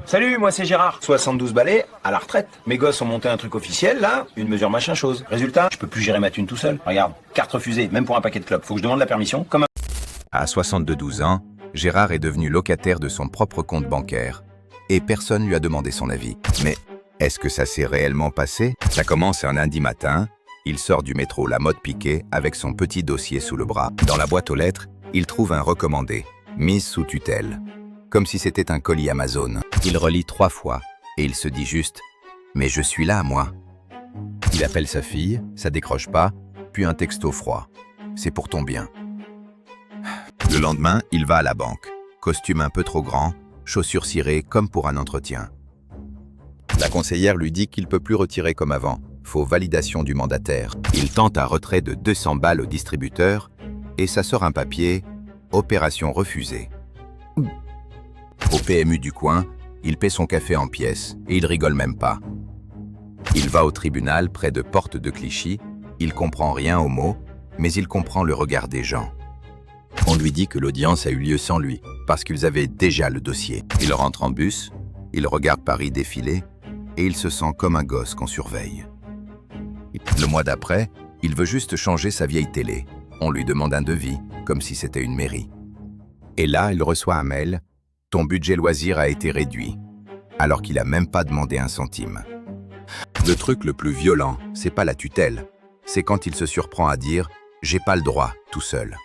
Salut, moi c'est Gérard. 72 balais, à la retraite. Mes gosses ont monté un truc officiel, là, une mesure machin chose. Résultat, je peux plus gérer ma thune tout seul. Regarde, carte refusée, même pour un paquet de clopes. Faut que je demande la permission, comme un... À 72 ans, Gérard est devenu locataire de son propre compte bancaire. Et personne lui a demandé son avis. Mais est-ce que ça s'est réellement passé? Ça commence un lundi matin. Il sort du métro La Motte Piquet avec son petit dossier sous le bras. Dans la boîte aux lettres, il trouve un recommandé, mise sous tutelle. Comme si c'était un colis Amazon. Il relit 3 fois et il se dit juste « Mais je suis là, moi ». Il appelle sa fille, ça décroche pas, puis un texto froid. C'est pour ton bien. Le lendemain, il va à la banque. Costume un peu trop grand, chaussures cirées comme pour un entretien. La conseillère lui dit qu'il peut plus retirer comme avant. Faut validation du mandataire. Il tente un retrait de 200 balles au distributeur et ça sort un papier « Opération refusée ». Au PMU du coin, il paie son café en pièces et il rigole même pas. Il va au tribunal près de Porte de Clichy, il comprend rien aux mots, mais il comprend le regard des gens. On lui dit que l'audience a eu lieu sans lui, parce qu'ils avaient déjà le dossier. Il rentre en bus, il regarde Paris défiler, et il se sent comme un gosse qu'on surveille. Le mois d'après, il veut juste changer sa vieille télé. On lui demande un devis, comme si c'était une mairie. Et là, il reçoit un mail. Ton budget loisir a été réduit, alors qu'il a même pas demandé un centime. Le truc le plus violent, c'est pas la tutelle, c'est quand il se surprend à dire « j'ai pas le droit, tout seul ».